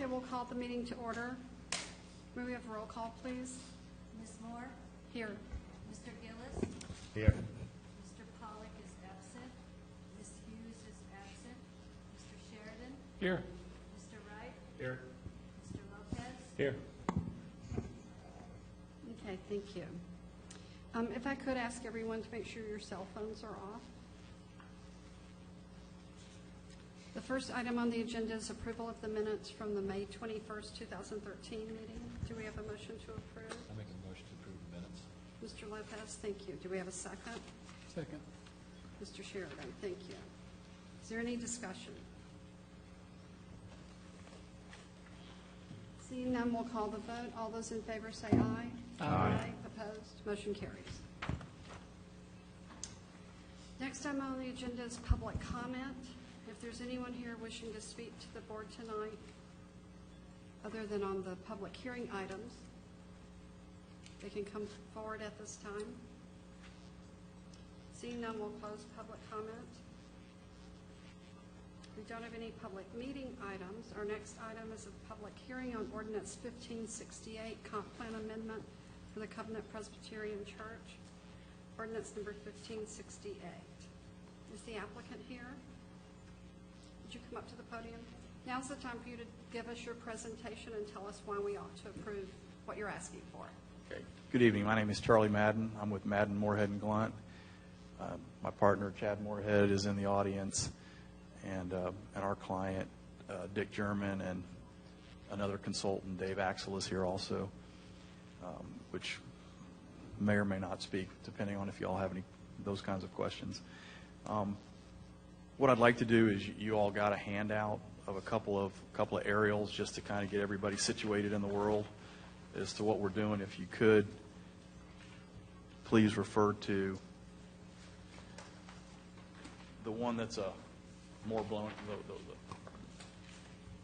Okay, we'll call the meeting to order. May we have a roll call, please? Ms. Moore? Here. Mr. Gillis? Here. Mr. Pollack is absent. Ms. Hughes is absent. Mr. Sheridan? Here. Mr. Wright? Here. Mr. Lopez? Here. Okay, thank you. If I could ask everyone to make sure your cell phones are off. The first item on the agenda is approval of the minutes from the May 21st, 2013 meeting. Do we have a motion to approve? I make a motion to approve the minutes. Mr. Lopez, thank you. Do we have a second? Second. Mr. Sheridan, thank you. Is there any discussion? Seeing none, we'll call the vote. All those in favor say aye. Aye. Opposed? Motion carries. Next item on the agenda is public comment. If there's anyone here wishing to speak to the board tonight, other than on the public hearing items, they can come forward at this time. Seeing none, we'll close public comment. We don't have any public meeting items. Our next item is a public hearing on ordinance 1568, comp plan amendment for the Covenant Presbyterian Church. Ordinance number 1568. Is the applicant here? Would you come up to the podium? Now's the time for you to give us your presentation and tell us why we ought to approve what you're asking for. Okay. Good evening. My name is Charlie Madden. I'm with Madden, Moorhead, and Glunt. My partner, Chad Moorhead, is in the audience, and our client, Dick German, and another consultant, Dave Axel, is here also, which may or may not speak, depending on if you all have any those kinds of questions. What I'd like to do is you all got a handout of a couple of aerials just to kind of get everybody situated in the world as to what we're doing. If you could, please refer to the one that's a more blown,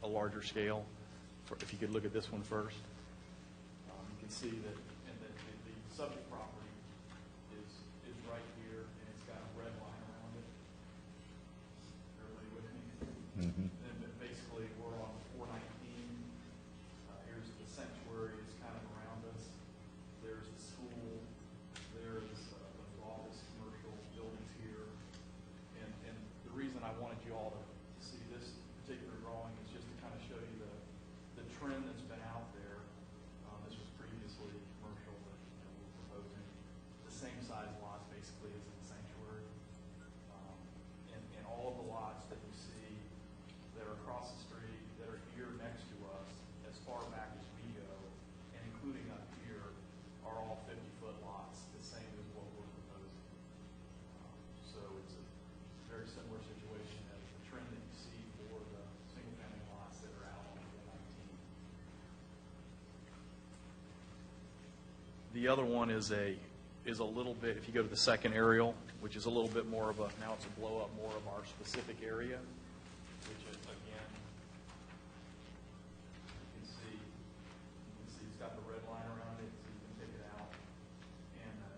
a larger scale. If you could look at this one first, you can see that the subject property is right here, and it's got a red line around it. Everybody with me? Mm-hmm. And basically, we're on 419. Here's the sanctuary is kind of around us. There's the school. There's the office, commercial buildings here. And the reason I wanted you all to see this particular drawing is just to kind of show you the trend that's been out there. This was previously commercial that we're proposing. The same size lots basically as in the sanctuary. And all of the lots that you see that are across the street, that are here next to us, as far back as we go, and including up here, are all 50-foot lots, the same as what we're proposing. So it's a very similar situation as the trend that you see for the single-family lots that are out on 419. The other one is a little bit, if you go to the second aerial, which is a little bit more of a, now it's a blow up more of our specific area, which is, again, you can see it's got the red line around it, so you can take it out. And a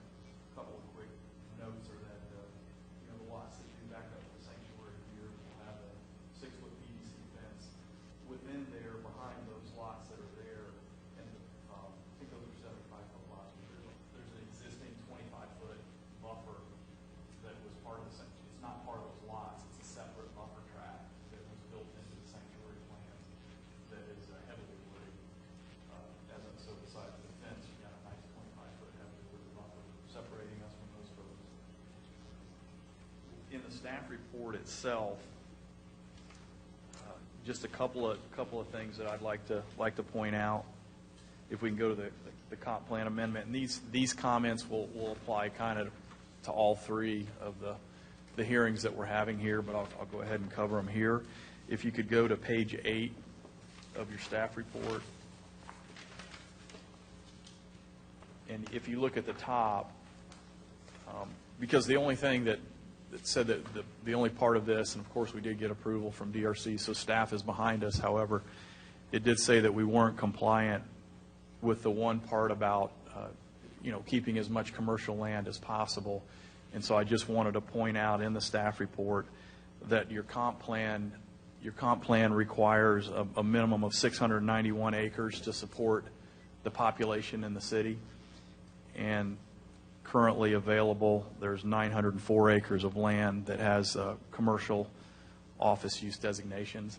couple of quick notes are that, the lots that do back up to the sanctuary here will have a 6-foot PVC fence within there, behind those lots that are there. And I think those are 75-foot lots. There's an existing 25-foot buffer that was part of the sanctuary. It's not part of those lots. It's a separate buffer tract that was built into the sanctuary plan that is heavily wooded. So besides the fence, you got a nice 25-foot heavily wooded buffer separating us from those folks. In the staff report itself, just a couple of things that I'd like to point out. If we can go to the comp plan amendment, and these comments will apply kind of to all three of the hearings that we're having here, but I'll go ahead and cover them here. If you could go to page 8 of your staff report, and if you look at the top, because the only thing that said that the only part of this, and of course we did get approval from DRC, so staff is behind us. However, it did say that we weren't compliant with the one part about keeping as much commercial land as possible. And so I just wanted to point out in the staff report that your comp plan, your comp plan requires a minimum of 691 acres to support the population in the city. And currently available, there's 904 acres of land that has commercial office use designations.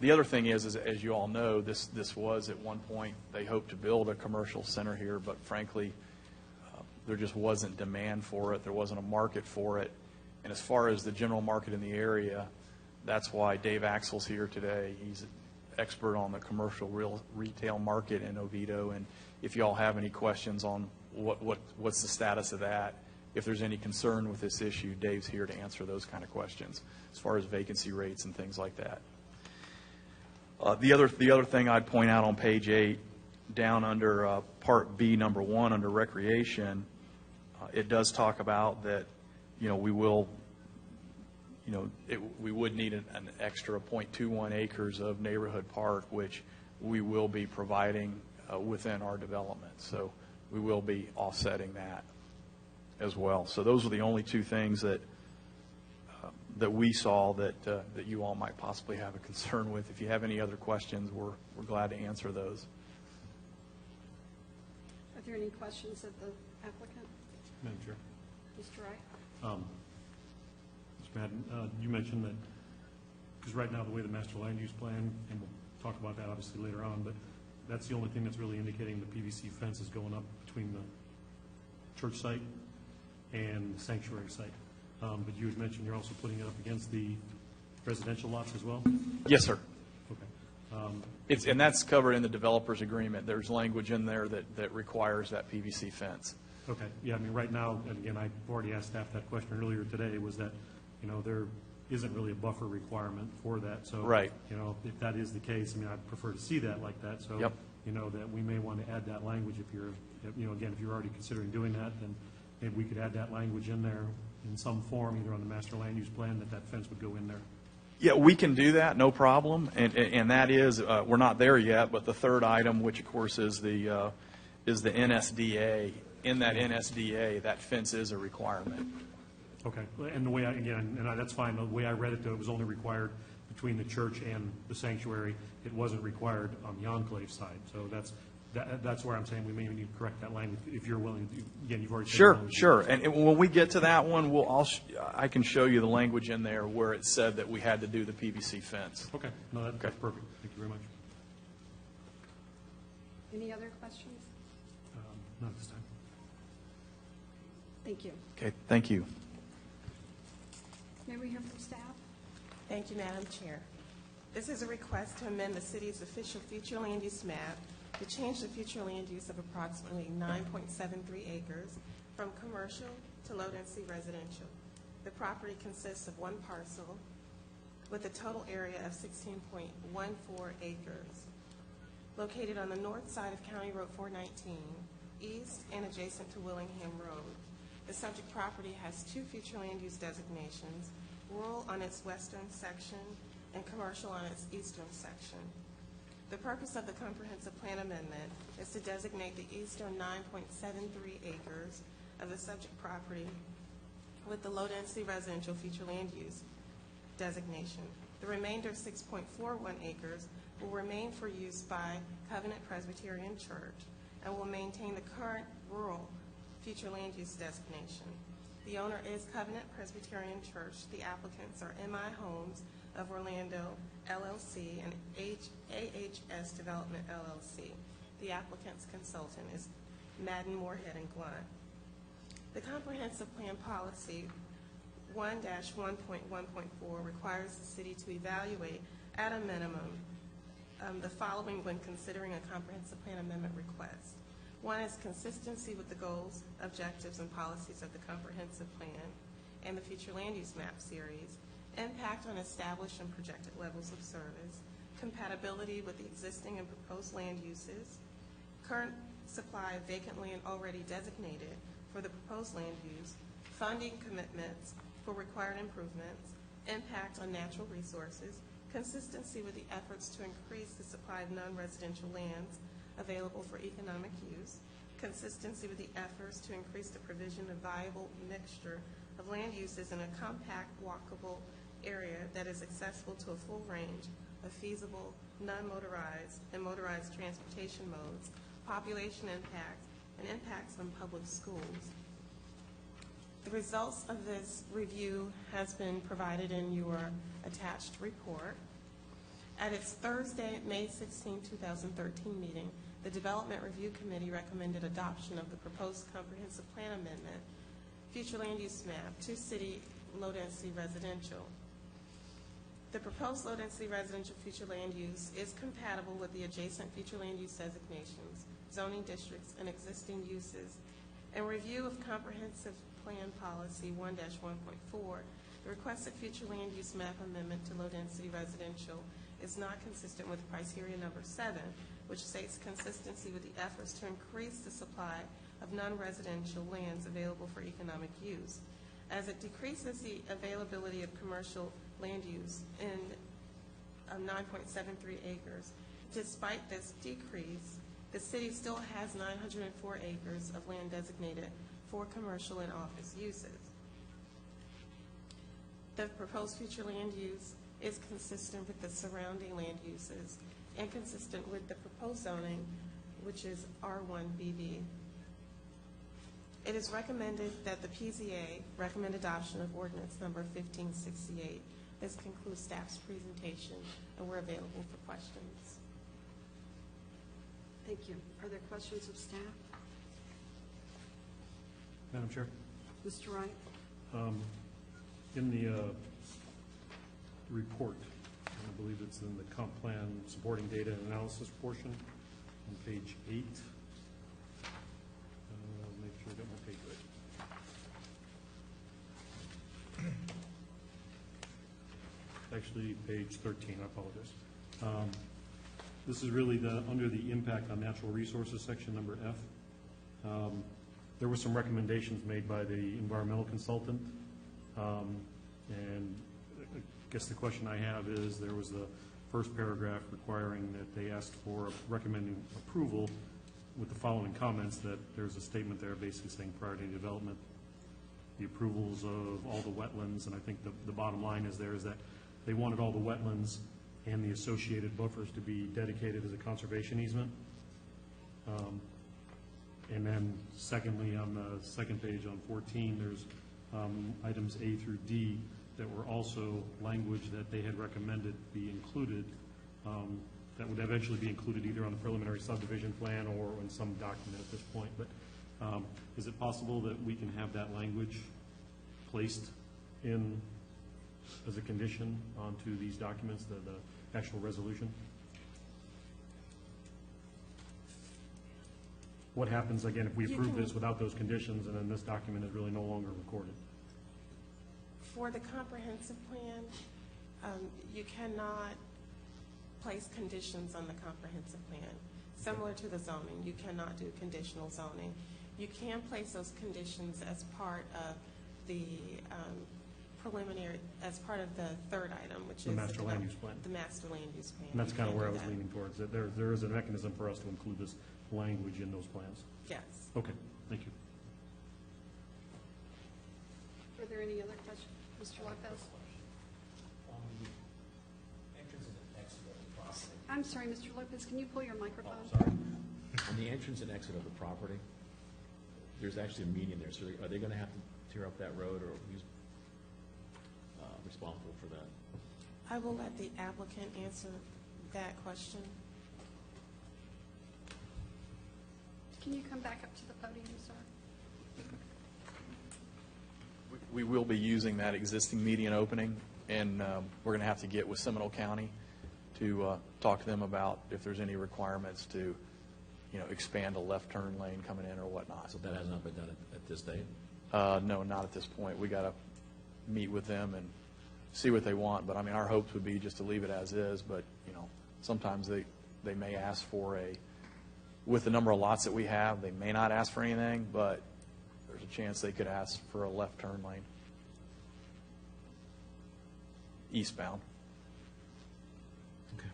The other thing is, as you all know, this was at one point, they hoped to build a commercial center here, but frankly, there just wasn't demand for it. There wasn't a market for it. And as far as the general market in the area, that's why Dave Axel's here today. He's an expert on the commercial retail market in Oviedo. And if you all have any questions on what's the status of that, if there's any concern with this issue, Dave's here to answer those kind of questions as far as vacancy rates and things like that. The other thing I'd point out on page 8, down under Part B, number 1, under recreation, it does talk about that, we will, we would need an extra 0.21 acres of neighborhood park, which we will be providing within our development. So we will be offsetting that as well. So those are the only two things that we saw that you all might possibly have a concern with. If you have any other questions, we're glad to answer those. Are there any questions of the applicant? Madam Chair. Mr. Wright? Mr. Madden, you mentioned that, because right now the way the master land use plan, and we'll talk about that obviously later on, but that's the only thing that's really indicating the PVC fence is going up between the church site and the sanctuary site. But you had mentioned you're also putting it up against the residential lots as well? Yes, sir. Okay. And that's covered in the developer's agreement. There's language in there that requires that PVC fence. Okay. Yeah, I mean, right now, and again, I've already asked staff that question earlier today, was that, there isn't really a buffer requirement for that. So, Right. If that is the case, I mean, I'd prefer to see that like that. So, Yep. That we may want to add that language if you're, again, if you're already considering doing that, then maybe we could add that language in there in some form, either on the master land use plan, that fence would go in there. Yeah, we can do that, no problem. And that is, we're not there yet, but the third item, which of course is the NSDA. In that NSDA, that fence is a requirement. Okay. And the way that's fine. The way I read it, though, it was only required between the church and the sanctuary. It wasn't required on the enclave side. So that's where I'm saying we may need to correct that language if you're willing to. Again, you've already said Sure. And when we get to that one, I can show you the language in there where it said that we had to do the PVC fence. Okay. No, that's perfect. Thank you very much. Any other questions? Not this time. Thank you. Okay, thank you. May we hear from staff? Thank you, Madam Chair. This is a request to amend the city's official future land use map to change the future land use of approximately 9.73 acres from commercial to low-density residential. The property consists of one parcel with a total area of 16.14 acres, located on the north side of County Road 419, east and adjacent to Willingham Road. The subject property has two future land use designations, rural on its western section and commercial on its eastern section. The purpose of the comprehensive plan amendment is to designate the eastern 9.73 acres of the subject property with the low-density residential future land use designation. The remainder 6.41 acres will remain for use by Covenant Presbyterian Church and will maintain the current rural future land use designation. The owner is Covenant Presbyterian Church. The applicants are MI Homes of Orlando, LLC, and AHS Development, LLC. The applicant's consultant is Madden, Moorhead, and Glunt. The comprehensive plan policy 1-1.1.4 requires the city to evaluate at a minimum the following when considering a comprehensive plan amendment request. One is consistency with the goals, objectives, and policies of the comprehensive plan and the future land use map series, impact on established and projected levels of service, compatibility with the existing and proposed land uses, current supply of vacantly and already designated for the proposed land use, funding commitments for required improvements, impact on natural resources, consistency with the efforts to increase the supply of non-residential lands available for economic use, consistency with the efforts to increase the provision of viable mixture of land uses in a compact, walkable, area that is accessible to a full range of feasible, non-motorized, and motorized transportation modes, population impacts, and impacts on public schools. The results of this review has been provided in your attached report. At its Thursday, May 16, 2013 meeting, the Development Review Committee recommended adoption of the proposed comprehensive plan amendment, future land use map, to city low-density residential. The proposed low-density residential future land use is compatible with the adjacent future land use designations, zoning districts, and existing uses. In review of comprehensive plan policy 1-1.4, the requested future land use map amendment to low-density residential is not consistent with criteria number 7, which states consistency with the efforts to increase the supply of non-residential lands available for economic use, as it decreases the availability of commercial land use in 9.73 acres. Despite this decrease, the city still has 904 acres of land designated for commercial and office uses. The proposed future land use is consistent with the surrounding land uses and consistent with the proposed zoning, which is R1BB. It is recommended that the PZA recommend adoption of ordinance number 1568. This concludes staff's presentation, and we're available for questions. Thank you. Are there questions of staff? Madam Chair? Mr. Wright? In the report, I believe it's in the comp plan supporting data and analysis portion on page 8. Make sure I got my page right. Actually, page 13, I apologize. This is really under the impact on natural resources section, number F. There were some recommendations made by the environmental consultant, and I guess the question I have is, there was the first paragraph requiring that they asked for recommending approval with the following comments, that there's a statement there basically saying prior to development, the approvals of all the wetlands, and I think the bottom line is that they wanted all the wetlands and the associated buffers to be dedicated as a conservation easement. And then secondly, on the second page on 14, there's items A through D that were also language that they had recommended be included, that would eventually be included either on the preliminary subdivision plan or in some document at this point. But is it possible that we can have that language placed in as a condition onto these documents, the actual resolution? What happens, again, if we approve this without those conditions and then this document is really no longer recorded? For the comprehensive plan, you cannot place conditions on the comprehensive plan. Similar to the zoning, you cannot do conditional zoning. You can place those conditions as part of the preliminary, as part of the third item, which The is master land use plan. the master land use plan. And that's You kind of can where I do was that. leaning towards, that there is a mechanism for us to include this language in those plans. Yes. Okay, thank you. Are there any other questions? Mr. Lopez? On the entrance and exit of the property. I'm sorry, Mr. Lopez, can you pull your microphone? Sorry. On the entrance and exit of the property, there's actually a median there, so are they gonna have to tear up that road, or who's responsible for that? I will let the applicant answer that question. Can you come back up to the podium, sir? We will be using that existing median opening, and we're going to have to get with Seminole County to talk to them about if there's any requirements to, expand a left turn lane coming in or whatnot. So that has not been done at this date? No, not at this point. We got to meet with them and see what they want. But I mean, our hopes would be just to leave it as is. But sometimes they may ask for with the number of lots that we have, they may not ask for anything, but there's a chance they could ask for a left turn lane eastbound. Okay.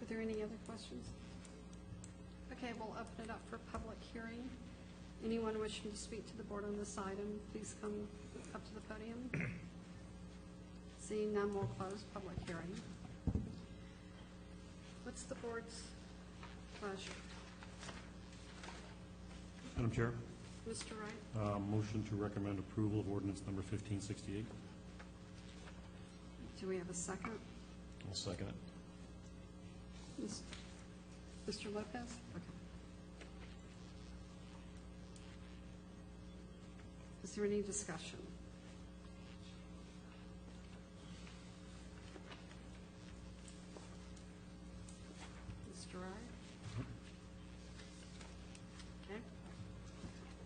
Are there any other questions? Okay, we'll open it up for public hearing. Anyone wishing to speak to the board on this item, please come up to the podium? Seeing none, we'll close public hearing. What's the board's pleasure? Madam Chair, Mr. Wright? motion to recommend approval of ordinance number 1568. Do we have a second? I'll second it. Mr. Lopez? Okay. Is there any discussion? Mr. Wright? Okay.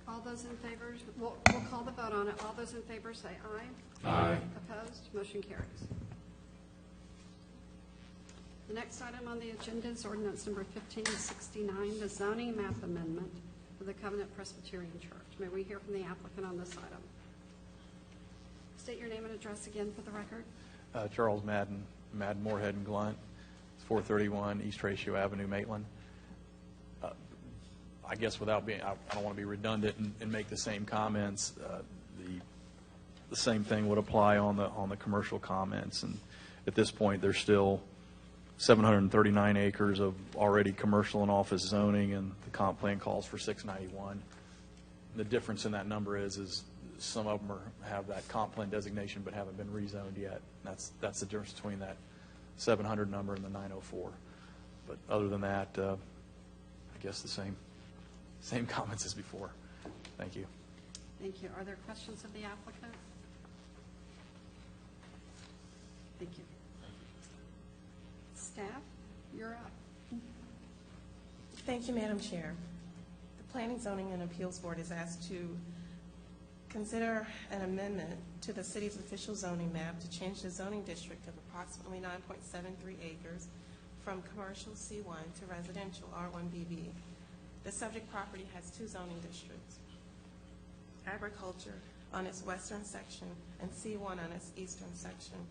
All those in favor, we'll call the vote on it. All those in favor say aye. Aye. Opposed? Motion carries. The next item on the agenda is ordinance number 1569, the zoning map amendment for the Covenant Presbyterian Church. May we hear from the applicant on this item? State your name and address again for the record. Charles Madden, Madden, Moorhead, and Glunt. It's 431 East Ratio Avenue, Maitland. I guess without being, I don't want to be redundant and make the same comments. The same thing would apply on the commercial comments. And at this point, there's still 739 acres of already commercial and office zoning, and the comp plan calls for 691. The difference in that number is some of them have that comp plan designation but haven't been rezoned yet. That's the difference between that 700 number and the 904. But other than that, I guess the same comments as before. Thank you. Thank you. Are there questions of the applicant? Thank you. Staff, you're up. Thank you, Madam Chair. The Planning, Zoning, and Appeals Board is asked to consider an amendment to the city's official zoning map to change the zoning district of approximately 9.73 acres from commercial C1 to residential R1BB. The subject property has two zoning districts: agriculture on its western section and C1 on its eastern section.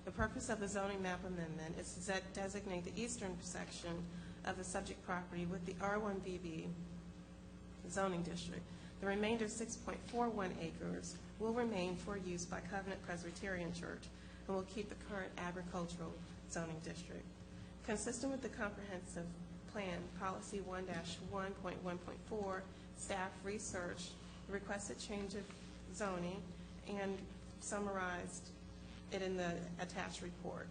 The purpose of the zoning map amendment is to designate the eastern section of the subject property with the R1BB zoning district. The remainder 6.41 acres will remain for use by Covenant Presbyterian Church and will keep the current agricultural zoning district. Consistent with the comprehensive plan policy 1-1.1.4, staff researched the requested change of zoning and summarized it in the attached report.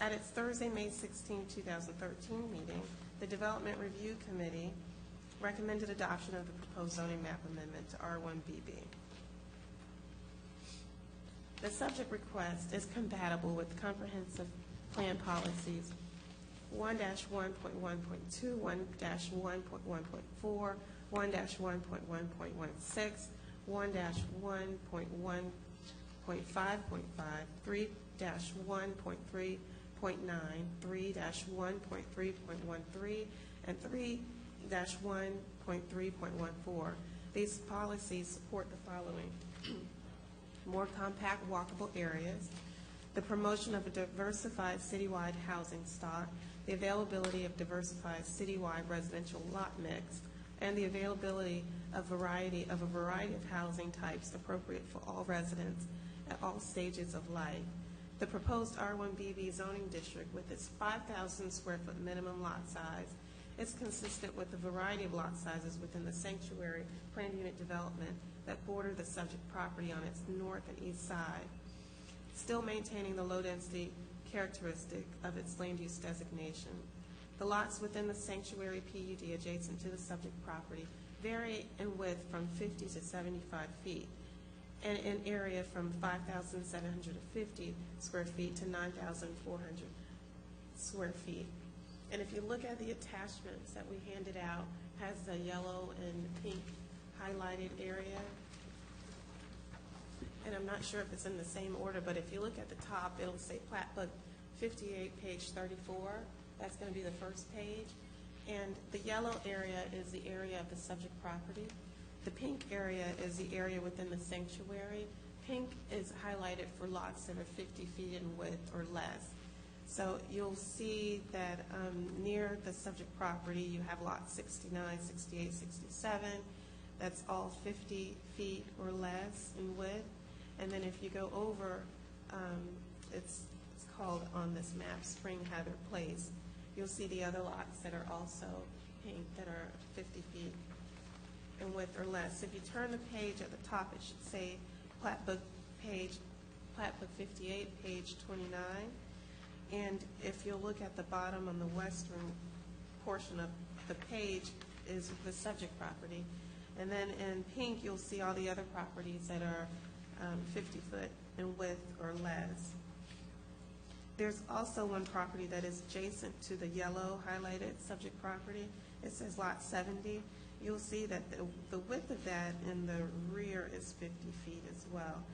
At its Thursday, May 16, 2013 meeting, the Development Review Committee recommended adoption of the proposed zoning map amendment to R1BB. The subject request is compatible with comprehensive plan policies 1-1.1.2, 1-1.1.4, 1-1.1.16, 1-1.1.5.5, 3-1.3.9, 3-1.3.13, and 3-1.3.14. These policies support the following: more compact walkable areas, the promotion of a diversified citywide housing stock, the availability of diversified citywide residential lot mix, and the availability of a variety of housing types appropriate for all residents at all stages of life. The proposed R1BB zoning district, with its 5,000 square foot minimum lot size, is consistent with the variety of lot sizes within the sanctuary planned unit development that border the subject property on its north and east side, still maintaining the low density characteristic of its land use designation. The lots within the sanctuary PUD adjacent to the subject property vary in width from 50 to 75 feet, and in area from 5,750 square feet to 9,400 square feet. And if you look at the attachments that we handed out, has the yellow and pink highlighted area. And I'm not sure if it's in the same order, but if you look at the top, it'll say Plat Book 58, page 34. That's going to be the first page. And the yellow area is the area of the subject property. The pink area is the area within the sanctuary. Pink is highlighted for lots that are 50 feet in width or less. So you'll see that near the subject property, you have lots 69, 68, 67. That's all 50 feet or less in width. And then if you go over, it's called on this map Spring Heather Place, you'll see the other lots that are also pink, that are 50 feet in width or less. If you turn the page at the top, it should say Plat Book 58, page 29. And if you'll look at the bottom on the western portion of the page is the subject property. And then in pink, you'll see all the other properties that are 50 foot in width or less. There's also one property that is adjacent to the yellow highlighted subject property. It says lot 70. You'll see that the width of that in the rear is 50 feet as well.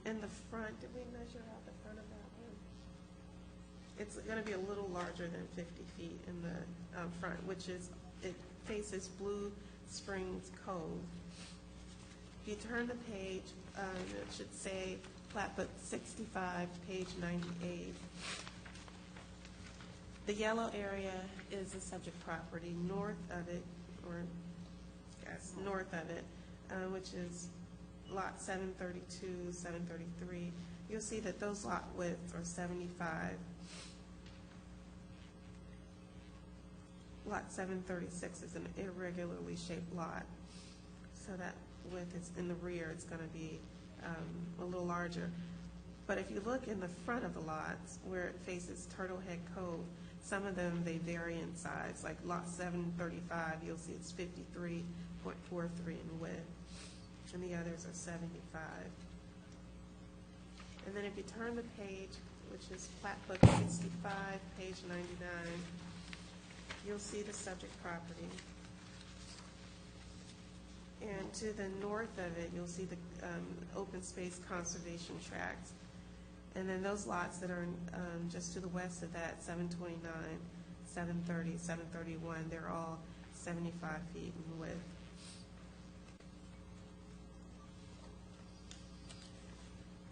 In the front, did we measure out the front of that one? It's going to be a little larger than 50 feet in the front, which is, it faces Blue Springs Cove. If you turn the page, it should say Plat Book 65, page 98. The yellow area is the subject property. North of it, or yes, north of it, which is lot 732, 733, you'll see that those lot widths are 75. Lot 736 is an irregularly shaped lot, so that width is in the rear, it's going to be a little larger. But if you look in the front of the lots where it faces Turtle Head Cove, some of them, they vary in size. Like lot 735, you'll see it's 53.43 in width, and the others are 75. And then if you turn the page, which is Plat Book 65, page 99, you'll see the subject property. And to the north of it, you'll see the open space conservation tracts. And then those lots that are just to the west of that, 729, 730, 731, they're all 75 feet in width.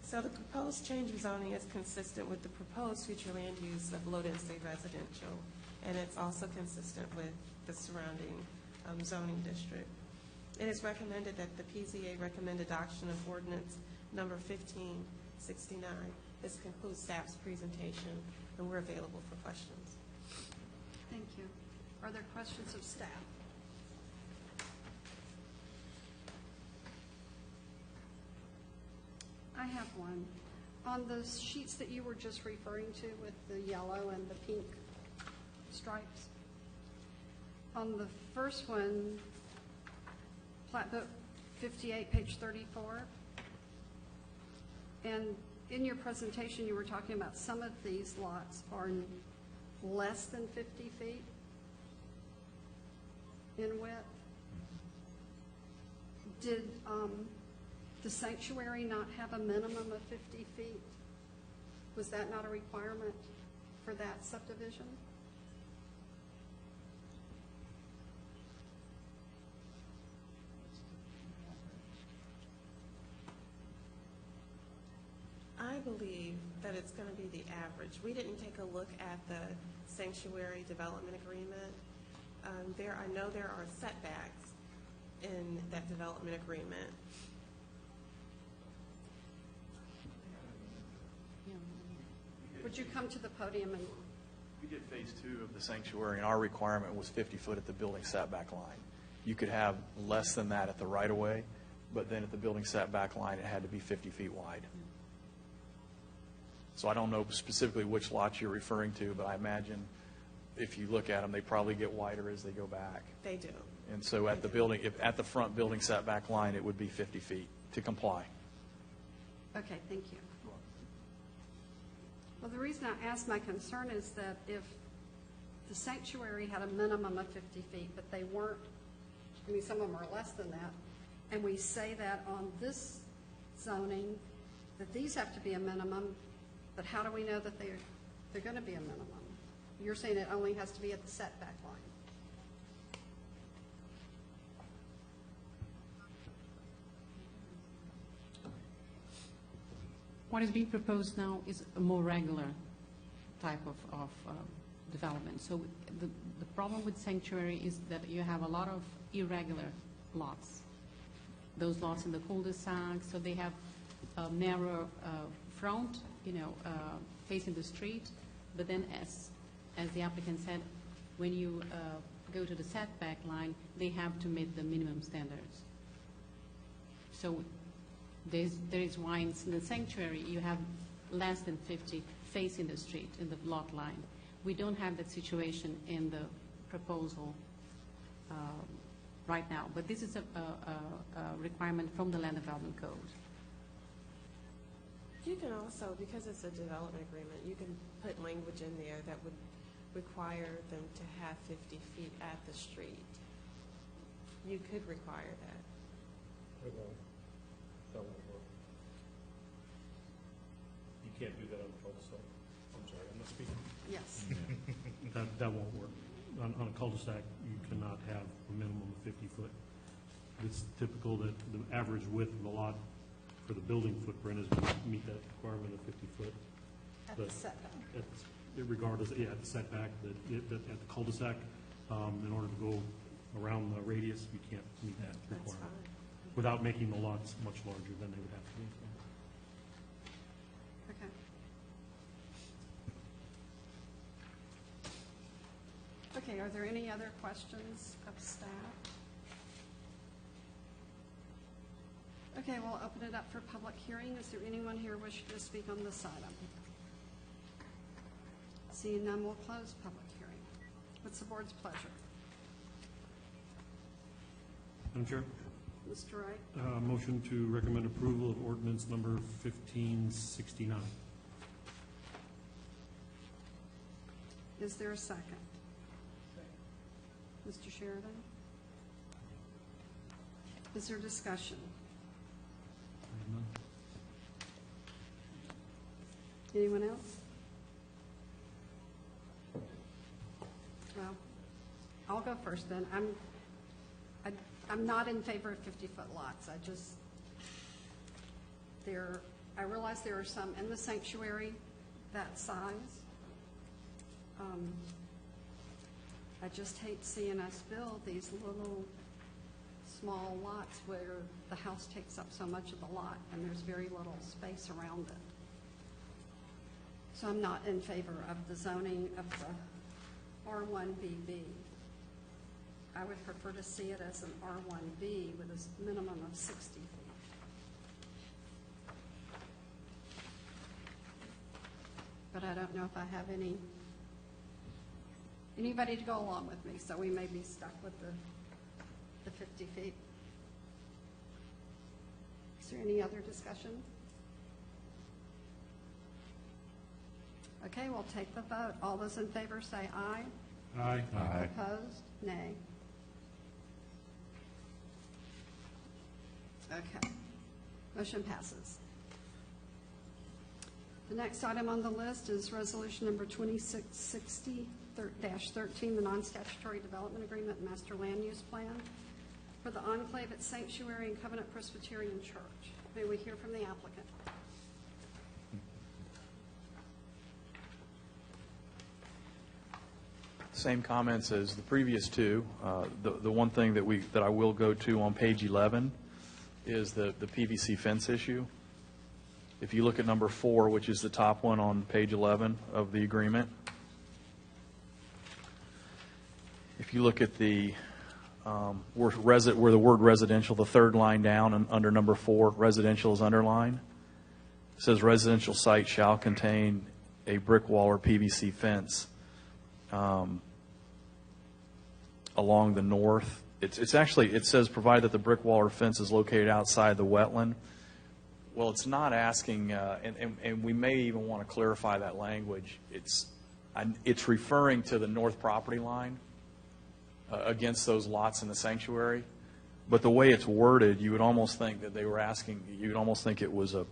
So the proposed change of zoning is consistent with the proposed future land use of low-density residential, and it's also consistent with the surrounding zoning district. It is recommended that the PZA recommend adoption of ordinance number 1569. This concludes staff's presentation, and we're available for questions. Thank you. Are there questions of staff? I have one. On those sheets that you were just referring to with the yellow and the pink stripes, on the first one, Plat Book 58, page 34, and in your presentation you were talking about some of these lots are less than 50 feet in width. Did the sanctuary not have a minimum of 50 feet? Was that not a requirement for that subdivision? I believe that it's going to be the average. We didn't take a look at the sanctuary development agreement. I know there are setbacks in that development agreement. Would you come to the podium and... We did phase 2 of the sanctuary, and our requirement was 50 foot at the building setback line. You could have less than that at the right-of-way, but then at the building setback line, it had to be 50 feet wide. So I don't know specifically which lots you're referring to, but I imagine if you look at them, they probably get wider as they go back. They do. And so at the building, at the front building setback line, it would be 50 feet to comply. Okay, thank you. Well, the reason I ask my concern is that if the sanctuary had a minimum of 50 feet, but they weren't, I mean, some of them are less than that, and we say that on this zoning, that these have to be a minimum, but how do we know that they're going to be a minimum? You're saying it only has to be at the setback line. What is being proposed now is a more regular type of development. So the problem with sanctuary is that you have a lot of irregular lots. Those lots in the cul-de-sac, so they have a narrow front, facing the street, but then as the applicant said, when you go to the setback line, they have to meet the minimum standards. So there is why in the sanctuary you have less than 50 facing the street in the lot line. We don't have that situation in the proposal right now, but this is a requirement from the Land Development Code. You can also, because it's a development agreement, you can put language in there that would require them to have 50 feet at the street. You could require that. It won't. That won't work. You can't do that on a cul-de-sac. I'm sorry, I'm not speaking. Yes. That won't work. On a cul-de-sac, you cannot have a minimum of 50 foot. It's typical that the average width of the lot for the building footprint is going to meet that requirement of 50 foot. At the setback. Regardless, at the setback, at the cul-de-sac, in order to go around the radius, you can't meet that That's requirement. fine. Without making the lots much larger than they would have to be. Okay. Okay, are there any other questions of staff? Okay, we'll open it up for public hearing. Is there anyone here wishing to speak on this item? Seeing none, we'll close public hearing. What's the board's pleasure? Madam Chair, Mr. Wright? motion to recommend approval of ordinance number 1569. Is there a second? Mr. Sheridan? Is there discussion? Anyone else? Well, I'll go first then. I'm not in favor of 50-foot lots. I realize there are some in the sanctuary that size. I just hate seeing us build these little small lots where the house takes up so much of the lot and there's very little space around it. So I'm not in favor of the zoning of the R1BB. I would prefer to see it as an R1B with a minimum of 60 feet. But I don't know if I have anybody to go along with me, so we may be stuck with the 50 feet. Is there any other discussion? Okay, we'll take the vote. All those in favor say aye. Aye. Aye. Opposed? Nay. Okay. Motion passes. The next item on the list is resolution number 2660-13, the non-statutory development agreement and master land use plan for the enclave at Sanctuary and Covenant Presbyterian Church. May we hear from the applicant? Same comments as the previous two. The one thing that I will go to on page 11 is the PVC fence issue. If you look at number 4, which is the top one on page 11 of the agreement, if you look at the where the word residential, the third line down and under number 4, residential is underlined. It says residential site shall contain a brick wall or PVC fence along the north. It's actually, it says provided that the brick wall or fence is located outside the wetland. Well, it's not asking, and we may even want to clarify that language. It's referring to the north property line against those lots in the sanctuary. But the way it's worded, you would almost think that they were asking, you would almost think it was a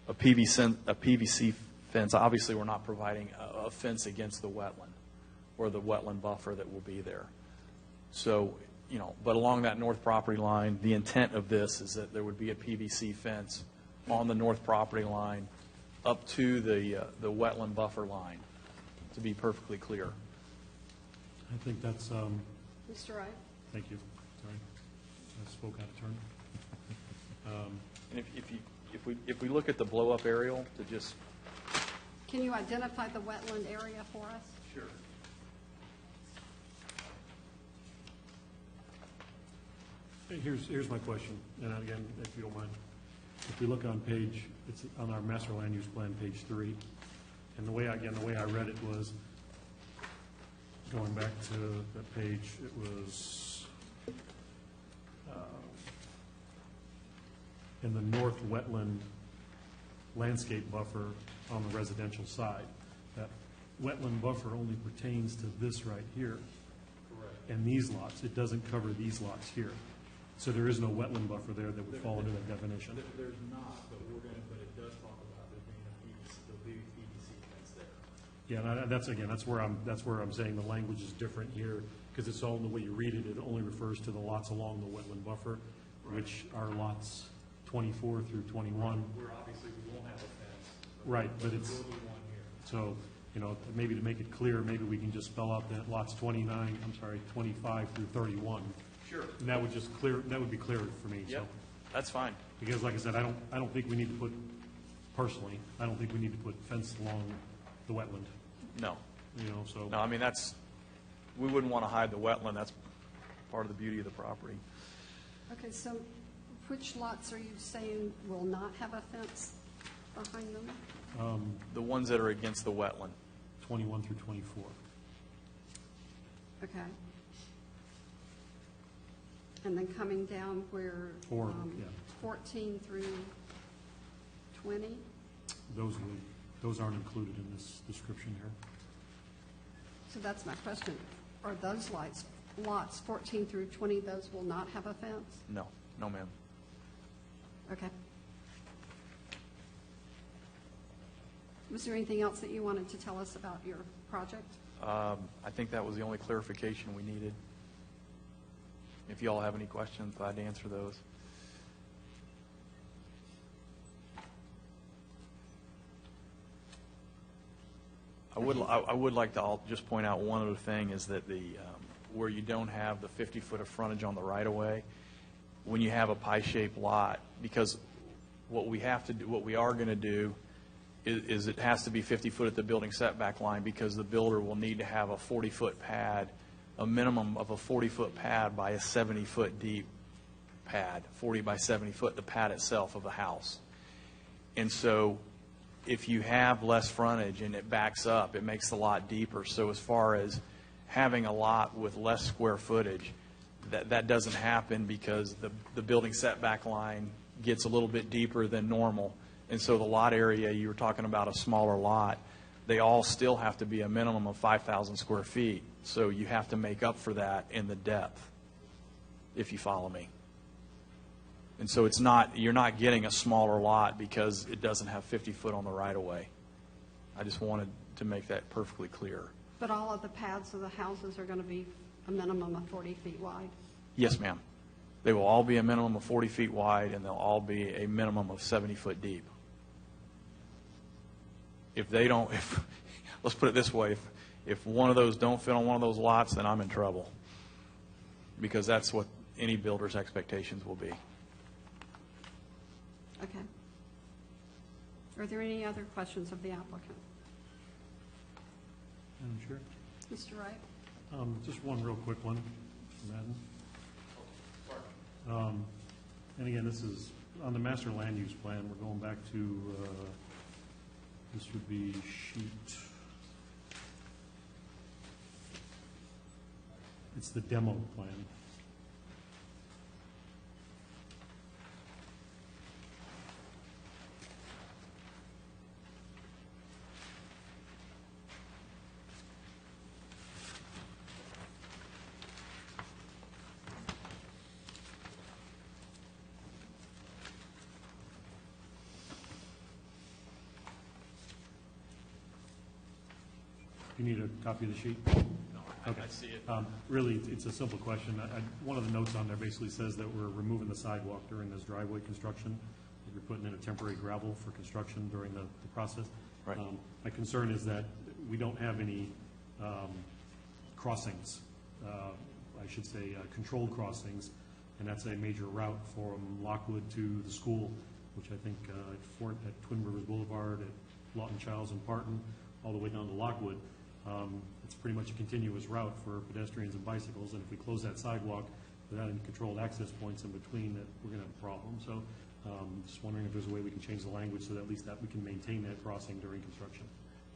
PVC fence. Obviously, we're not providing a fence against the wetland or the wetland buffer that will be there. So, but along that north property line, the intent of this is that there would be a PVC fence on the north property line up to the wetland buffer line, to be perfectly clear. I think that's, Mr. Wright? thank you. Sorry, I spoke out of turn. And if you if we look at the blow-up aerial to just. Can you identify the wetland area for us? Sure. Here's my question, and again, if you don't mind. If we look on page, it's on our master land use plan, page 3, and the way I read it was, going back to that page, it was in the north wetland landscape buffer on the residential side. That wetland buffer only pertains to this right here. Correct. And these lots. It doesn't cover these lots here. So there is no wetland buffer there that would fall into that definition. There's not, but it does talk about there being a PVC fence there. Yeah, and that's where I'm saying the language is different here, because it's all, the way you read it, it only refers to the lots along the wetland buffer, which are lots 24 through 21. Where obviously we won't have a fence. Right, but it's, There will be one here. so, maybe to make it clear, maybe we can just spell out that lots 25 through 31. Sure. And that would just that would be clearer for me, so. Yep, that's fine. Because like I said, I don't think we need to put, personally, I don't think we need to put fence along the wetland, No, so. no, I mean, we wouldn't want to hide the wetland. That's part of the beauty of the property. Okay, so which lots are you saying will not have a fence behind them? The ones that are against the wetland. 21 through 24. Okay. And then coming down where? Four, yeah. 14 through 20? Those aren't included in this description here. So that's my question. Are those lots 14 through 20, those will not have a fence? No, no, ma'am. Okay. Was there anything else that you wanted to tell us about your project? I think that was the only clarification we needed. If you all have any questions, glad to answer those. I would like to just point out one other thing is that where you don't have the 50-foot of frontage on the right-of-way, when you have a pie-shaped lot, because what we are going to do is it has to be 50 foot at the building setback line, because the builder will need to have a 40-foot pad, a minimum of a 40-foot pad by a 70-foot deep pad, 40 by 70 foot, the pad itself of the house. And so if you have less frontage and it backs up, it makes the lot deeper. So as far as having a lot with less square footage, that doesn't happen, because the building setback line gets a little bit deeper than normal. And so the lot area, you were talking about a smaller lot, they all still have to be a minimum of 5,000 square feet. So you have to make up for that in the depth, if you follow me. And so you're not getting a smaller lot because it doesn't have 50 foot on the right-of-way. I just wanted to make that perfectly clear. But all of the pads of the houses are going to be a minimum of 40 feet wide? Yes, ma'am. They will all be a minimum of 40 feet wide, and they'll all be a minimum of 70 foot deep. Let's put it this way, if one of those don't fit on one of those lots, then I'm in trouble, because that's what any builder's expectations will be. Okay. Are there any other questions of the applicant? Madam Chair? Mr. Wright? Just one real quick one, Mr. Madden. And again, this is on the master land use plan. We're going back to, this would be sheet, it's the demo plan. You need a copy of the sheet? Okay. I see it. Really, it's a simple question. One of the notes on there basically says that we're removing the sidewalk during this driveway construction. We're putting in a temporary gravel for construction during the process. Right. My concern is that we don't have any crossings, I should say controlled crossings, and that's a major route from Lockwood to the school. which I think at Twin Rivers Boulevard, at Lawton Childs and Parton, all the way down to Lockwood, it's pretty much a continuous route for pedestrians and bicycles, and if we close that sidewalk without any controlled access points in between, that we're going to have a problem. So just wondering if there's a way we can change the language so that at least that we can maintain that crossing during construction.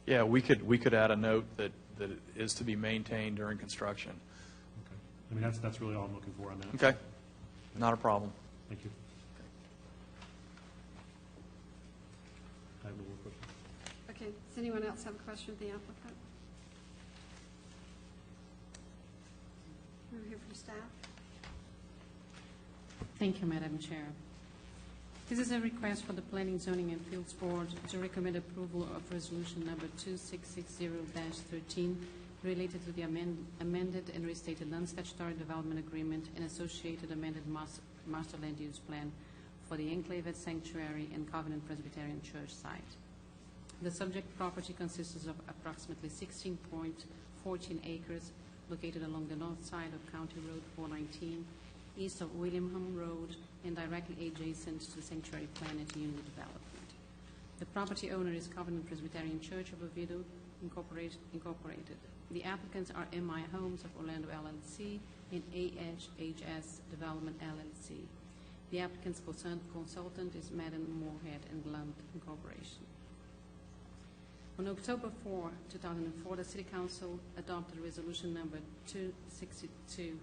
Yeah, we could add a note that it is to be maintained during construction. Okay. I mean, that's really all I'm looking for on that. Okay, not a problem. Thank you. I have no more questions. Okay, does anyone else have a question of the applicant? We'll hear from staff. Thank you, Madam Chair. This is a request for the Planning, Zoning, and Fields Board to recommend approval of resolution number 2660-13 related to the amended and restated non-statutory development agreement and associated amended master land use plan for the Enclaved Sanctuary and Covenant Presbyterian Church site. The subject property consists of approximately 16.14 acres located along the north side of County Road 419, east of Williamham Road, and directly adjacent to the Sanctuary Plan and Unity Development. The property owner is Covenant Presbyterian Church of Oviedo, Incorporated. The applicants are MI Homes of Orlando, LLC, and AHHS Development, LLC. The applicant's consultant is Madden, Moorhead, and Blunt Incorporation. On October 4, 2004, the City Council adopted resolution number 262-04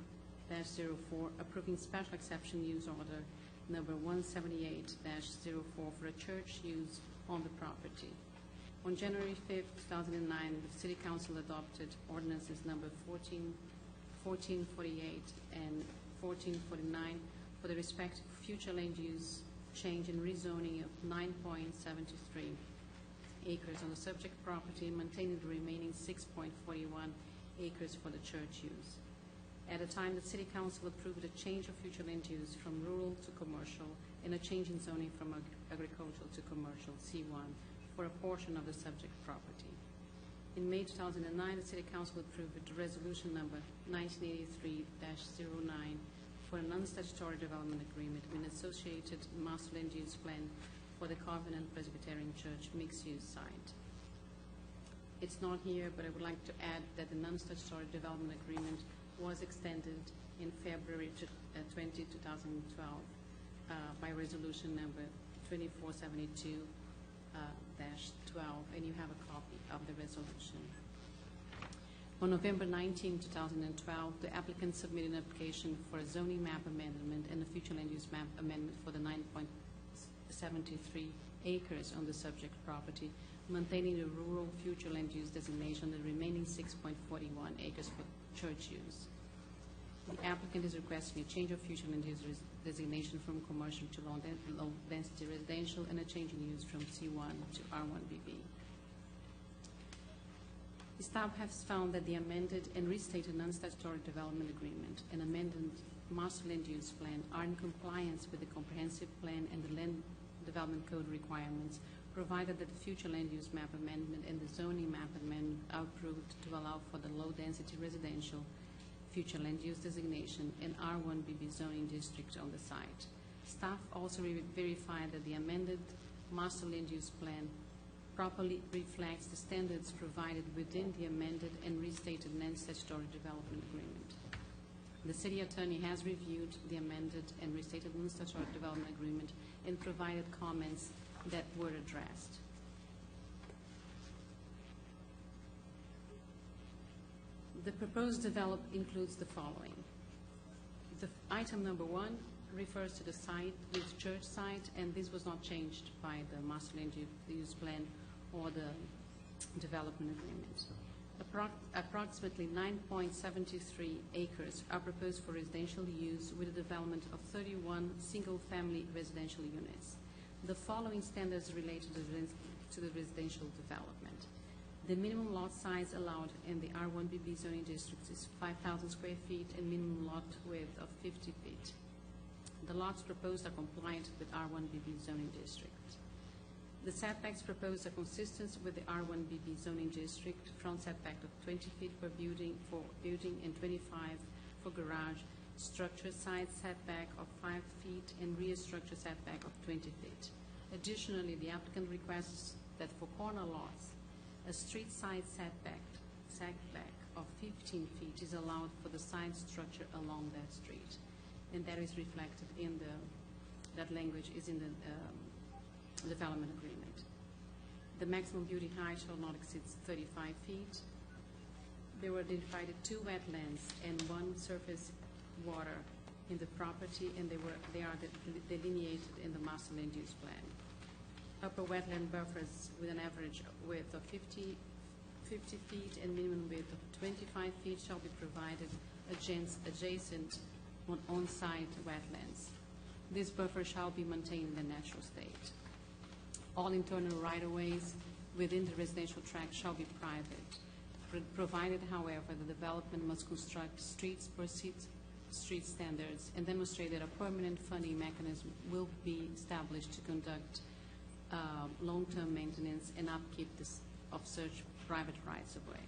approving special exception use order number 178-04 for a church use on the property. On January 5, 2009, the City Council adopted ordinances number 1448 and 1449 for the respective future land use change and rezoning of 9.73 acres on the subject property, maintaining the remaining 6.41 acres for the church use. At the time, the City Council approved a change of future land use from rural to commercial and a change in zoning from agricultural to commercial, C1, for a portion of the subject property. In May 2009, the City Council approved resolution number 1983-09 for a non-statutory development agreement with an associated master land use plan for the Covenant Presbyterian Church mixed-use site. It's not here, but I would like to add that the non-statutory development agreement was extended in February 2012 by resolution number 2472-12, and you have a copy of the resolution. On November 19, 2012, the applicant submitted an application for a zoning map amendment and a future land use map amendment for the 9.73 acres on the subject property, maintaining the rural future land use designation, the remaining 6.41 acres for church use. The applicant is requesting a change of future land use designation from commercial to low density residential and a change in use from C1 to R1BB. The staff has found that the amended and restated non-statutory development agreement and amended master land use plan are in compliance with the comprehensive plan and the land development code requirements, provided that the future land use map amendment and the zoning map amendment are approved to allow for the low density residential future land use designation and R1BB zoning district on the site. Staff also verified that the amended master land use plan properly reflects the standards provided within the amended and restated non-statutory development agreement. The city attorney has reviewed the amended and restated non-statutory development agreement and provided comments that were addressed. The proposed development includes the following. The item number 1 refers to the site, the church site, and this was not changed by the master land use plan or the development agreement. Approximately 9.73 acres are proposed for residential use with the development of 31 single-family residential units. The following standards relate to the residential development. The minimum lot size allowed in the R1BB zoning district is 5,000 square feet and minimum lot width of 50 feet. The lots proposed are compliant with R1BB zoning district. The setbacks proposed are consistent with the R1BB zoning district, front setback of 20 feet for building and 25 for garage, structure side setback of 5 feet and rear structure setback of 20 feet. Additionally, the applicant requests that for corner lots, a street side setback of 15 feet is allowed for the side structure along that street. And that is reflected in that language is in the development agreement. The maximum building height shall not exceed 35 feet. There were identified 2 wetlands and 1 surface water in the property, and they are delineated in the master land use plan. Upper wetland buffers with an average width of 50 feet and minimum width of 25 feet shall be provided adjacent on-site wetlands. This buffer shall be maintained in the natural state. All internal right-of-ways within the residential tract shall be private, provided, however, the development must construct streets per street standards and demonstrate that a permanent funding mechanism will be established to conduct long-term maintenance and upkeep of such private rights-of-way.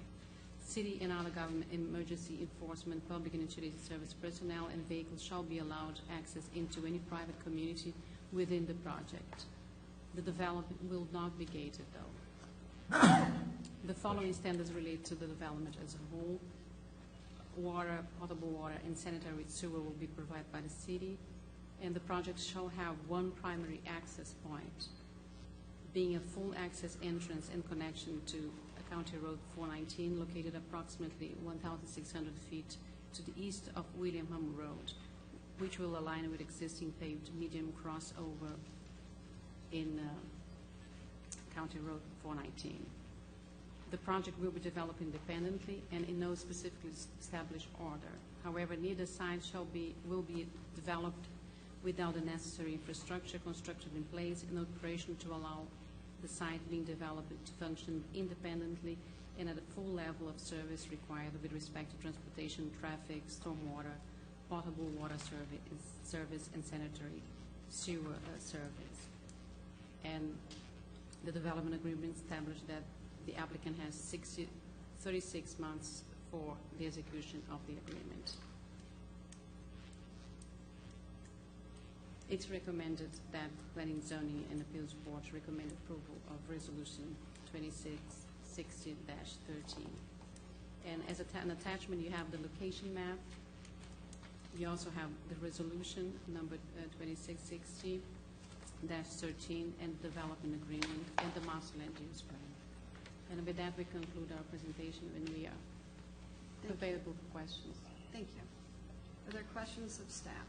City and other government emergency enforcement, public and utility service personnel and vehicles shall be allowed access into any private community within the project. The development will not be gated, though. The following standards relate to the development as a whole. Water, potable water, and sanitary sewer will be provided by the city, and the project shall have 1 primary access point, being a full access entrance and connection to County Road 419, located approximately 1,600 feet to the east of William Hum Road, which will align with existing paved medium crossover in County Road 419. The project will be developed independently and in no specifically established order. However, neither side will be developed without the necessary infrastructure constructed in place in operation to allow the site being developed to function independently and at a full level of service required with respect to transportation, traffic, stormwater, potable water service, and sanitary sewer service. And the development agreement established that the applicant has 36 months for the execution of the agreement. It's recommended that Planning, Zoning, and Appeals Board recommend approval of Resolution 2660-13. And as an attachment, you have the location map. You also have the resolution number 2660-13 and development agreement and the master land use plan. And with that, we conclude our presentation, and we are available for questions. Thank you. Are there questions of staff?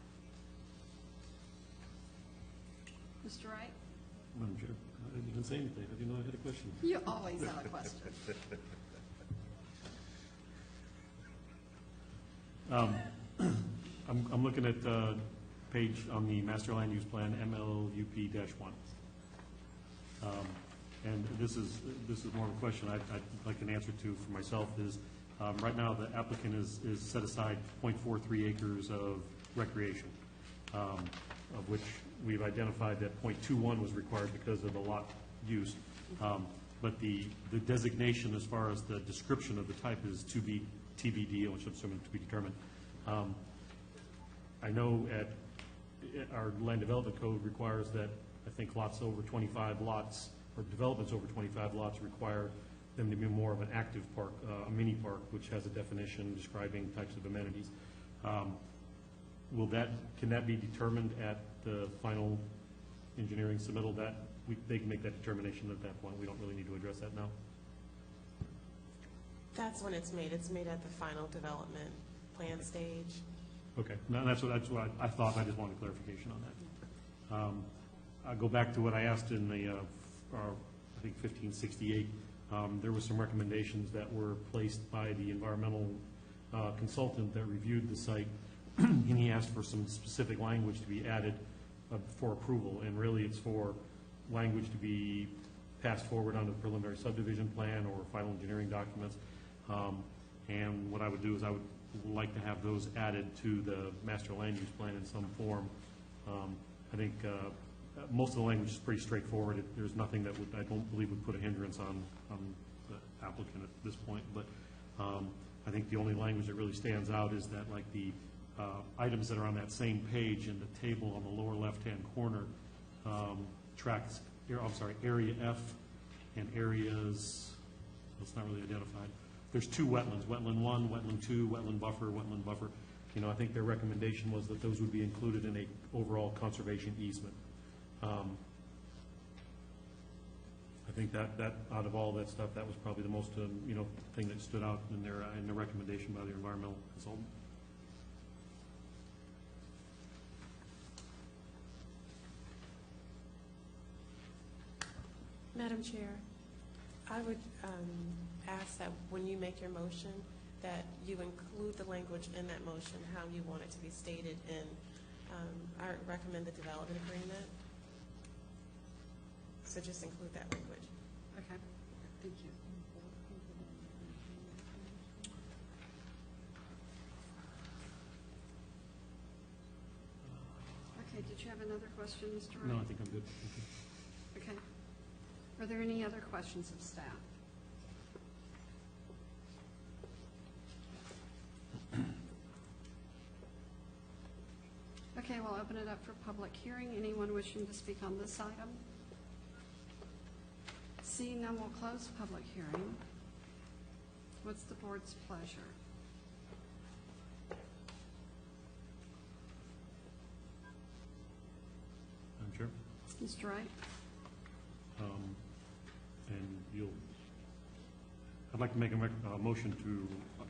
Mr. Wright? Madam Chair, I didn't even say anything. I didn't know I had a question. You always have a question. I'm looking at page on the master land use plan, MLUP-1. And this is more of a question I'd like an answer to for myself is, right now the applicant is set aside 0.43 acres of recreation, of which we've identified that 0.21 was required because of the lot use. But the designation as far as the description of the type is to be TBD, which I'm assuming to be determined. I know our land development code requires that I think lots over 25 lots or developments over 25 lots require them to be more of an active park, a mini park, which has a definition describing types of amenities. Can that be determined at the final engineering submittal? They can make that determination at that point. We don't really need to address that now. That's when it's made. It's made at the final development plan stage. Okay, no, that's what I thought. I just wanted clarification on that. I'll go back to what I asked in the, I think 1568. There were some recommendations that were placed by the environmental consultant that reviewed the site, and he asked for some specific language to be added for approval, and really it's for language to be passed forward on the preliminary subdivision plan or final engineering documents. And what I would do is I would like to have those added to the master land use plan in some form. I think most of the language is pretty straightforward. There's nothing that I don't believe would put a hindrance on the applicant at this point. But I think the only language that really stands out is that, like, the items that are on that same page in the table on the lower left-hand corner tracts, Area F and areas, it's not really identified. There's two wetlands, wetland 1, wetland 2, wetland buffer. You know, I think their recommendation was that those would be included in a overall conservation easement. I think that out of all that stuff, that was probably the most, you know, thing that stood out in their recommendation by the environmental consultant. Madam Chair, I would ask that when you make your motion, that you include the language in that motion, how you want it to be stated in, I recommend the development agreement. So just include that language. Okay, thank you. Okay, did you have another question, Mr. Wright? No, I think I'm good. Thank you. Okay. Are there any other questions of staff? Okay, we'll open it up for public hearing. Anyone wishing to speak on this item? Seeing none, we'll close public hearing. What's the board's pleasure? Madam Chair? Mr. Wright? I'd like to make a motion to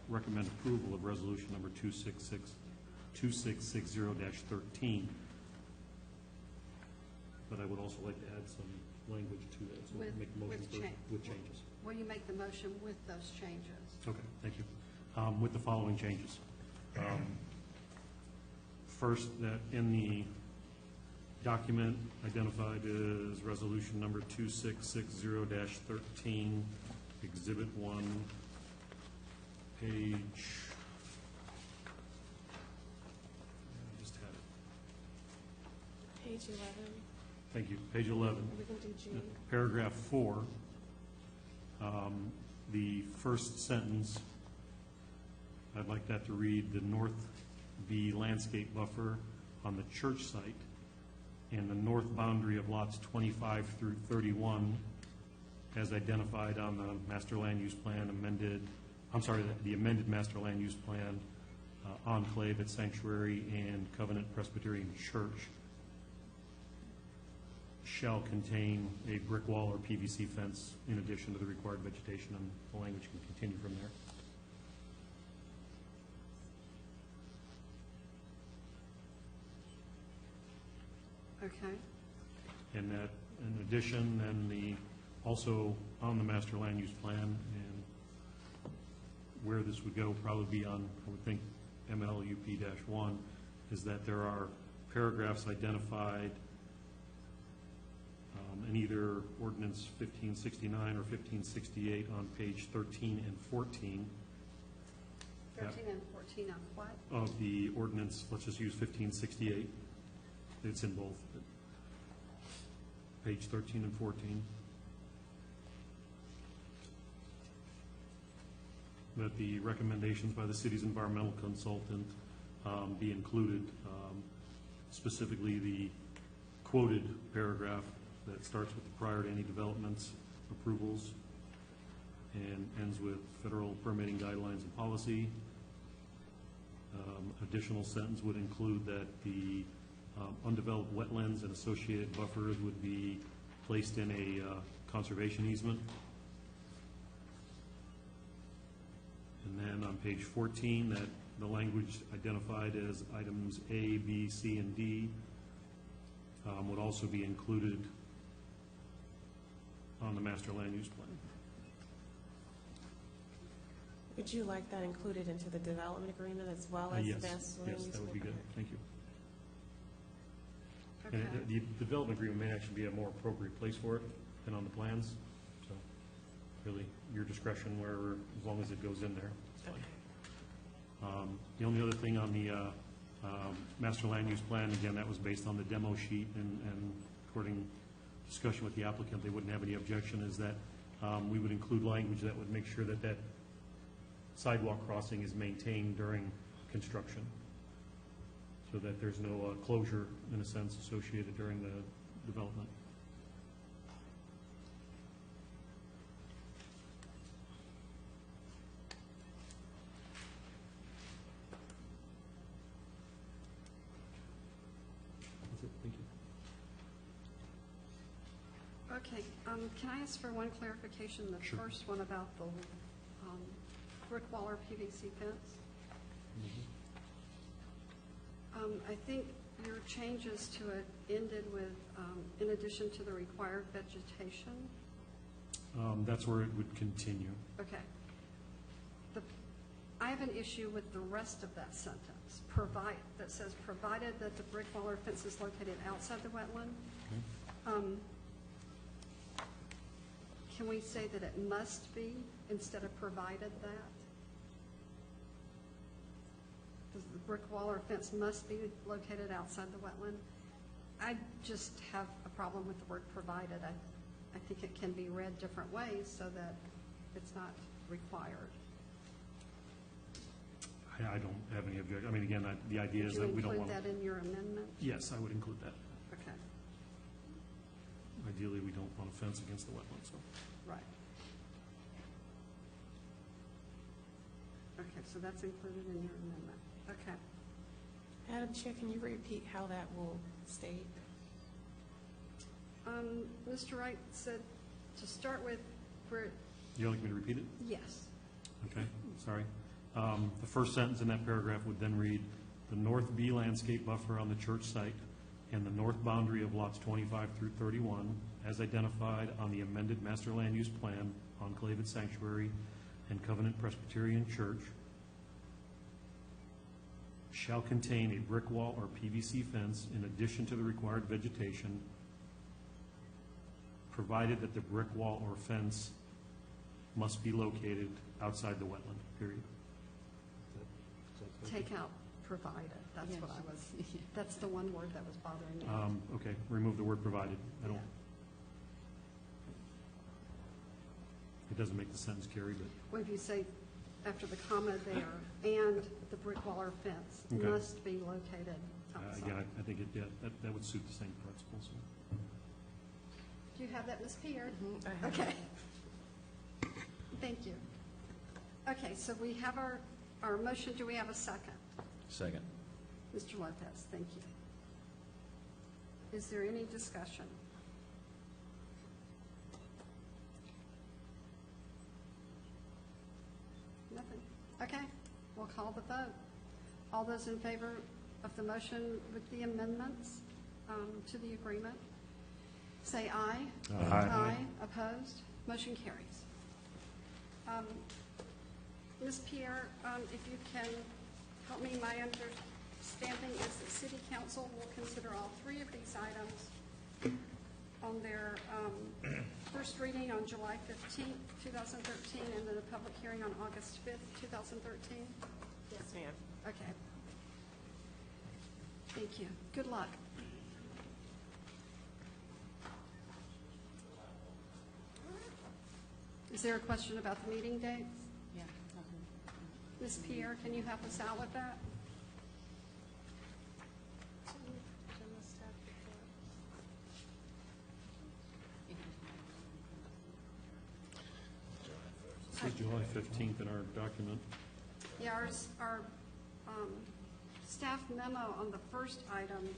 recommend approval of resolution number 2660-13. But I would also like to add some language to that, so With- make the motion with first change. with changes. Will you make the motion with those changes? Okay, thank you. With the following changes. First, that in the document identified as resolution number 2660-13, Exhibit 1, page, I just had it. Page 11, Thank you, page 11. we can do G. Paragraph 4, the first sentence, I'd like that to read, the North V landscape buffer on the church site and the north boundary of lots 25 through 31 as identified on the master land use plan the amended master land use plan, enclave at Sanctuary and Covenant Presbyterian Church shall contain a brick wall or PVC fence in addition to the required vegetation, and the language can continue from there. Okay. And that, in addition, then also on the master land use plan, and where this would go probably be on, I would think, MLUP-1, is that there are paragraphs identified in either ordinance 1569 or 1568 on page 13 and 14. 13 and 14 of what? Of the ordinance, let's just use 1568. It's in both. Page 13 and 14. That the recommendations by the city's environmental consultant be included, specifically the quoted paragraph that starts with the prior to any developments approvals and ends with federal permitting guidelines and policy. Additional sentence would include that the undeveloped wetlands and associated buffers would be placed in a conservation easement. And then on page 14, that the language identified as items A, B, C, and D would also be included on the master land use plan. Would you like that included into the development agreement as well as the master land use? Yes, that would be good. plan? Thank you. Okay. And the development agreement may actually be a more appropriate place for it than on the plans. So really, your discretion where, as long as it goes in there, it's fine. The only other thing on the master land use plan, again, that was based on the demo sheet, and according discussion with the applicant, they wouldn't have any objection, is that we would include language that would make sure that that sidewalk crossing is maintained during construction, so that there's no closure, in a sense, associated during the development. Can I ask for one clarification? The Sure. first one about the brick wall or PVC fence. I think your changes to it ended with, in addition to the required vegetation. That's where it would continue. Okay. I have an issue with the rest of that sentence, that says, provided that the brick wall or fence is located outside the wetland. Can we say that it must be instead of provided that? Does the brick wall or fence must be located outside the wetland? I just have a problem with the word provided. I think it can be read different ways so that it's not required. I don't have any objection. I mean, again, the idea is Would you that we don't want include to. that in your amendment? Yes, I would include that. Okay, Ideally, we don't want a fence against the wetland, so. right. Okay, so that's included in your amendment. Okay. Madam Chair, can you repeat how that will state? Mr. Wright said to start with, where, You'd like me to repeat it? yes, Okay, sorry. The first sentence in that paragraph would then read, "The North B landscape buffer on the church site and the north boundary of lots 25 through 31, as identified on the amended master land use plan, Enclave and Sanctuary and Covenant Presbyterian Church, shall contain a brick wall or PVC fence in addition to the required vegetation, provided that the brick wall or fence must be located outside the wetland," period. take out provided. That's what I was, that's the one word that was bothering me. Okay, remove the word provided. I don't, it doesn't make the sentence carry, but, Well, if you say after the comma there, and the brick wall or fence Okay. must be located outside. again, I think that would suit the same principles. Do you have that, Ms. Pierre? I have Okay. Thank you. Okay, so we have our motion. Do we have a second? Second. Mr. Lopez, thank you. Is there any discussion? Nothing? Okay, we'll call the vote. All those in favor of the motion with the amendments to the agreement, say aye. Aye. Opposed? Motion carries. Ms. Pierre, if you can help me, my understanding is that City Council will consider all three of these items on their first reading on July 15th, 2013, and then a public hearing on August 5th, 2013. Yes, ma'am. Okay. Thank you. Good luck. Is there a question about the meeting dates? Yeah. Ms. Pierre, can you help us out with that? It says July 15th in our document. Yeah, our staff memo on the first item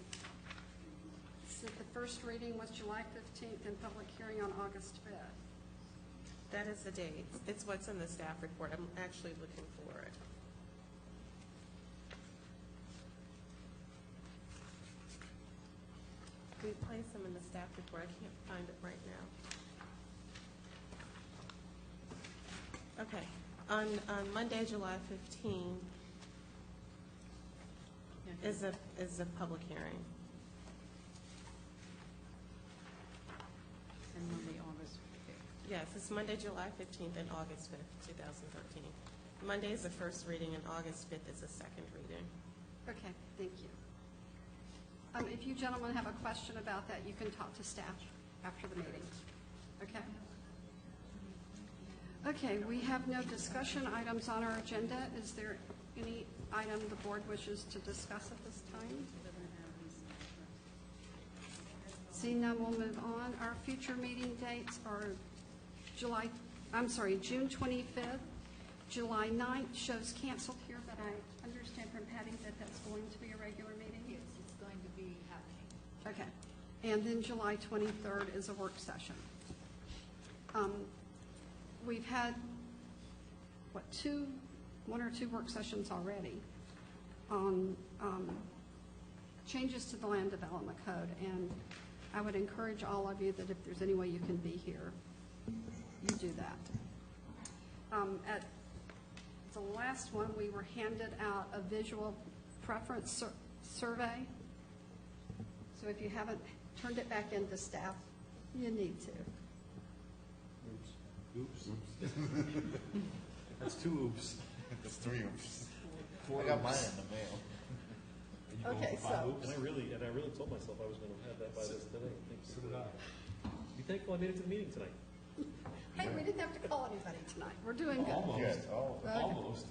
said the first reading was July 15th and public hearing on August 5th. That is the date. It's what's in the staff report. I'm actually looking for it. We placed them in the staff report. I can't find it right now. Okay. On Monday, July 15, is a public hearing. And Monday, August 5th. Yes, it's Monday, July 15th and August 5th, 2013. Monday is the first reading and August 5th is the second reading. Okay, thank you. If you gentlemen have a question about that, you can talk to staff after the meeting. Okay? Okay, we have no discussion items on our agenda. Is there any item the board wishes to discuss at this time? Seeing none, we'll move on. Our future meeting dates are June 25th. July 9th shows canceled here, but I understand from Patty that that's going to be a regular meeting. Yes, it's going to be happening. Okay. And then July 23rd is a work session. We've had, one or two work sessions already on changes to the land development code, and I would encourage all of you that if there's any way you can be here, you do that. At the last one, we were handed out a visual preference survey. So if you haven't turned it back into staff, you need to. Oops. That's 2 oops. It's 3 oops. I got mine in the mail. Okay, so, And I really told myself I was going to have that by this today. So did I. Be thankful I made it to the meeting tonight. hey, we didn't have to call anybody tonight. We're doing good. Good. Oh, Okay. Almost.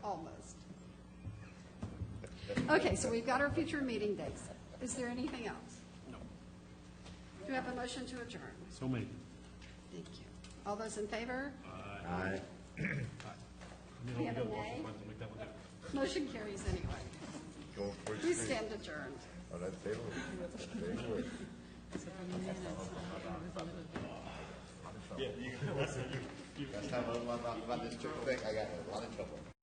Almost. Okay, so we've got our future meeting dates. Is there anything else? No. Do we have a motion to adjourn? So made. Thank you. All those in favor? Aye. We have a nay? Motion carries anyway. Going for We it. stand adjourned. Oh, that's Taylor. Taylor. So for the minutes, it was a little bit. Last time I was about this chick thing, I got in a lot of trouble.